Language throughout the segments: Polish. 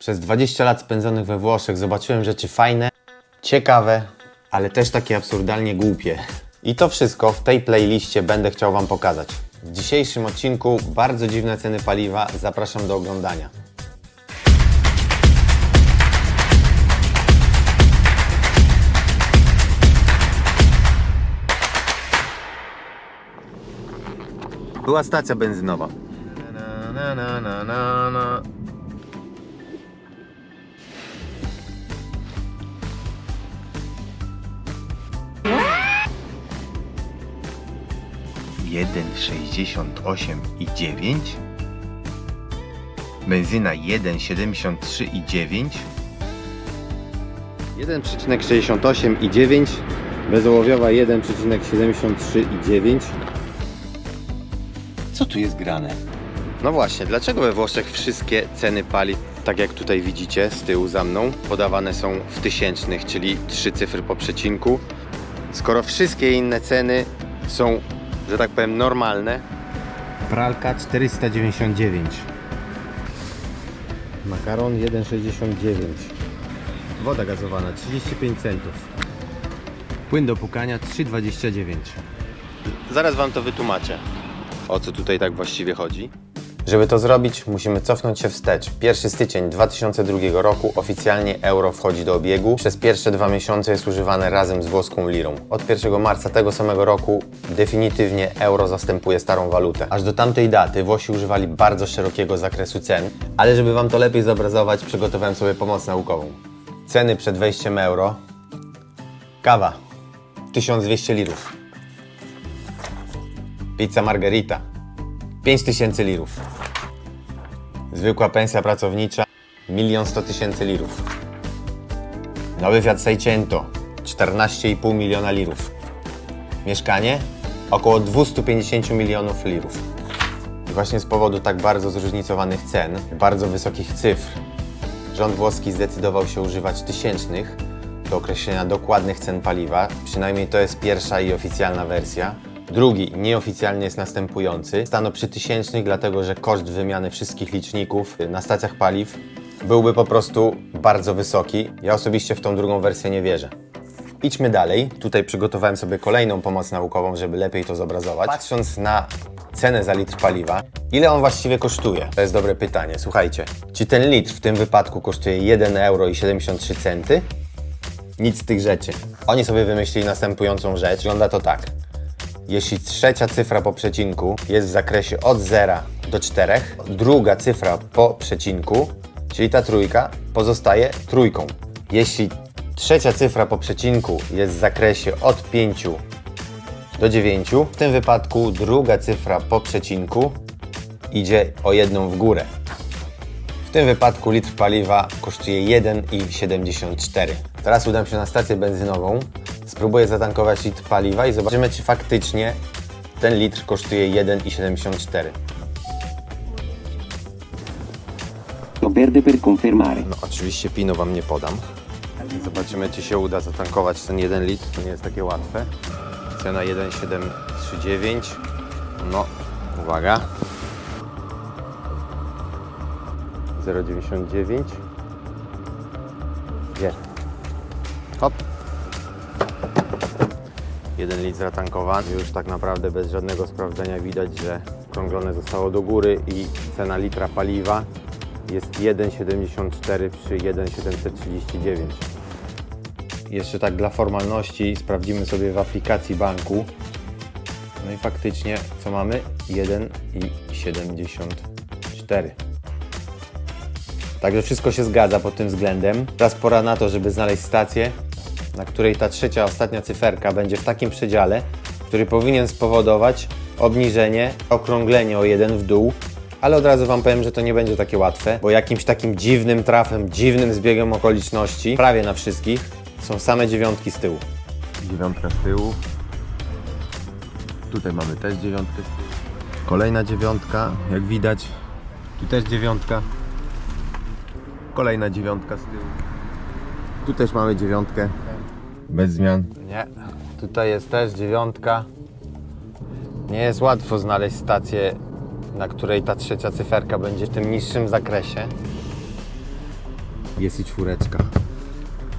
Przez 20 lat spędzonych we Włoszech zobaczyłem rzeczy fajne, ciekawe, ale też takie absurdalnie głupie. I to wszystko w tej playliście będę chciał Wam pokazać. W dzisiejszym odcinku bardzo dziwne ceny paliwa, zapraszam do oglądania. Była stacja benzynowa. Jeden 68,9, benzyna 1,73,9, 1,68,9, bezołowiowa 1,73,9. Co tu jest grane? No właśnie, dlaczego we Włoszech wszystkie ceny paliw, tak jak tutaj widzicie z tyłu za mną, podawane są w tysięcznych, czyli 3 cyfry po przecinku, skoro wszystkie inne ceny są, że tak powiem, normalne? Pralka 499, makaron 1,69, woda gazowana 35 centów, płyn do pukania 3,29. Zaraz Wam to wytłumaczę, o co tutaj tak właściwie chodzi. Żeby to zrobić, musimy cofnąć się wstecz. 1 styczeń 2002 roku oficjalnie euro wchodzi do obiegu. Przez pierwsze 2 miesiące jest używane razem z włoską lirą. Od 1 marca tego samego roku definitywnie euro zastępuje starą walutę. Aż do tamtej daty Włosi używali bardzo szerokiego zakresu cen, ale żeby Wam to lepiej zobrazować, przygotowałem sobie pomoc naukową. Ceny przed wejściem euro. Kawa 1200 lirów. Pizza margherita 5000 lirów. Zwykła pensja pracownicza 1 100 000 lirów. Nowy Fiat Seicento 14,5 miliona lirów. Mieszkanie około 250 milionów lirów. I właśnie z powodu tak bardzo zróżnicowanych cen, bardzo wysokich cyfr, rząd włoski zdecydował się używać tysięcznych do określenia dokładnych cen paliwa. Przynajmniej to jest pierwsza i oficjalna wersja. Drugi, nieoficjalnie, jest następujący. Stano przy tysięcznych, dlatego że koszt wymiany wszystkich liczników na stacjach paliw byłby po prostu bardzo wysoki. Ja osobiście w tą drugą wersję nie wierzę. Idźmy dalej. Tutaj przygotowałem sobie kolejną pomoc naukową, żeby lepiej to zobrazować. Patrząc na cenę za litr paliwa, ile on właściwie kosztuje? To jest dobre pytanie. Słuchajcie, czy ten litr w tym wypadku kosztuje 1,73 euro? Nic z tych rzeczy. Oni sobie wymyślili następującą rzecz. Wygląda to tak. Jeśli trzecia cyfra po przecinku jest w zakresie od 0 do 4, druga cyfra po przecinku, czyli ta trójka, pozostaje trójką. Jeśli trzecia cyfra po przecinku jest w zakresie od 5 do 9, w tym wypadku druga cyfra po przecinku idzie o 1 w górę. W tym wypadku litr paliwa kosztuje 1,74. Teraz udam się na stację benzynową, spróbuję zatankować litr paliwa i zobaczymy, czy faktycznie ten litr kosztuje 1,74. Lo perde per confermare. No oczywiście pinu Wam nie podam. Zobaczymy, czy się uda zatankować ten 1 litr. To nie jest takie łatwe. Cena 1,739. No, uwaga. 0,99. Jest. Hop. 1 litr zatankowany. Już tak naprawdę bez żadnego sprawdzenia widać, że okrąglone zostało do góry i cena litra paliwa jest 1,74 przy 1,739. Jeszcze tak dla formalności sprawdzimy sobie w aplikacji banku. No i faktycznie co mamy? 1,74. Także wszystko się zgadza pod tym względem. Teraz pora na to, żeby znaleźć stację, na której ta trzecia, ostatnia cyferka będzie w takim przedziale, który powinien spowodować obniżenie, okrąglenie o 1 w dół. Ale od razu Wam powiem, że to nie będzie takie łatwe, bo jakimś takim dziwnym trafem, dziwnym zbiegiem okoliczności, prawie na wszystkich, są same dziewiątki z tyłu. Dziewiątka z tyłu. Tutaj mamy też dziewiątkę. Kolejna dziewiątka, jak widać. Tu też dziewiątka. Kolejna dziewiątka z tyłu. Tu też mamy dziewiątkę. Bez zmian. Nie. Tutaj jest też dziewiątka. Nie jest łatwo znaleźć stację, na której ta trzecia cyferka będzie w tym niższym zakresie. Jest i 4.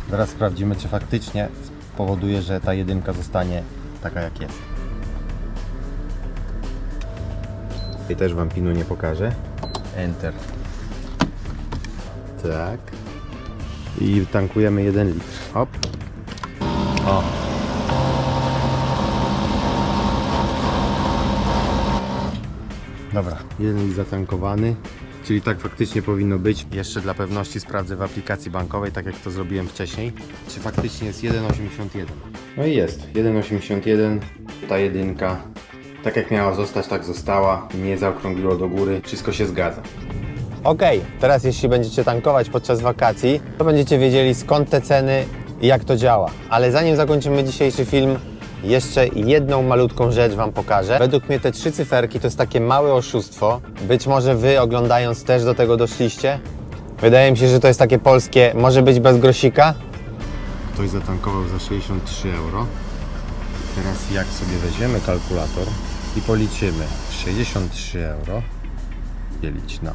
Zaraz sprawdzimy, czy faktycznie spowoduje, że ta 1 zostanie taka jak jest. I też Wam pinu nie pokażę. Enter. Tak. I tankujemy 1 litr. Hop. O. Dobra, 1 litr zatankowany. Czyli tak faktycznie powinno być. Jeszcze dla pewności sprawdzę w aplikacji bankowej, tak jak to zrobiłem wcześniej, czy faktycznie jest 1,81. No i jest 1,81. Ta 1, tak jak miała zostać, tak została. Nie zaokrągliło do góry. Wszystko się zgadza. Ok, teraz jeśli będziecie tankować podczas wakacji, to będziecie wiedzieli, skąd te ceny i jak to działa. Ale zanim zakończymy dzisiejszy film, jeszcze jedną malutką rzecz Wam pokażę. Według mnie te 3 cyferki to jest takie małe oszustwo. Być może Wy, oglądając, też do tego doszliście. Wydaje mi się, że to jest takie polskie, może być bez grosika. Ktoś zatankował za 63 euro. Teraz jak sobie weźmiemy kalkulator i policzymy 63 euro dzielić na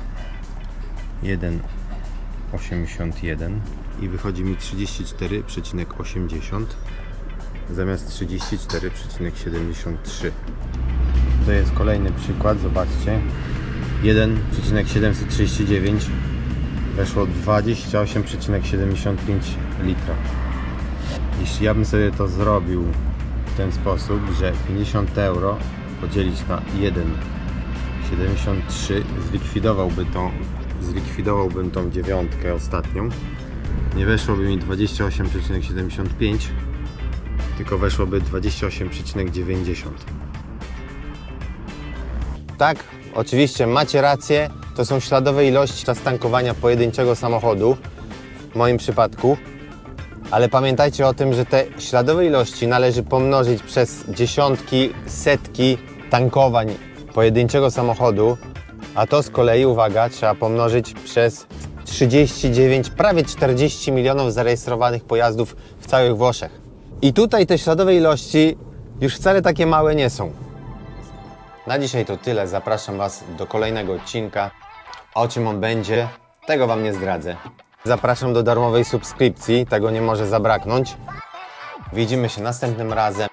1,81 i wychodzi mi 34,80 zamiast 34,73. To jest kolejny przykład, zobaczcie. 1,739 weszło 28,75 litra. Jeśli ja bym sobie to zrobił w ten sposób, że 50 euro podzielić na 1,73, zlikwidowałbym tą 9 ostatnią, nie weszłoby mi 28,75, tylko weszłoby 28,90. Tak, oczywiście macie rację, to są śladowe ilości czas tankowania pojedynczego samochodu, w moim przypadku, ale pamiętajcie o tym, że te śladowe ilości należy pomnożyć przez dziesiątki, setki tankowań pojedynczego samochodu, a to z kolei, uwaga, trzeba pomnożyć przez 39, prawie 40 milionów zarejestrowanych pojazdów w całych Włoszech. I tutaj te śladowe ilości już wcale takie małe nie są. Na dzisiaj to tyle. Zapraszam Was do kolejnego odcinka. A o czym on będzie, tego Wam nie zdradzę. Zapraszam do darmowej subskrypcji, tego nie może zabraknąć. Widzimy się następnym razem.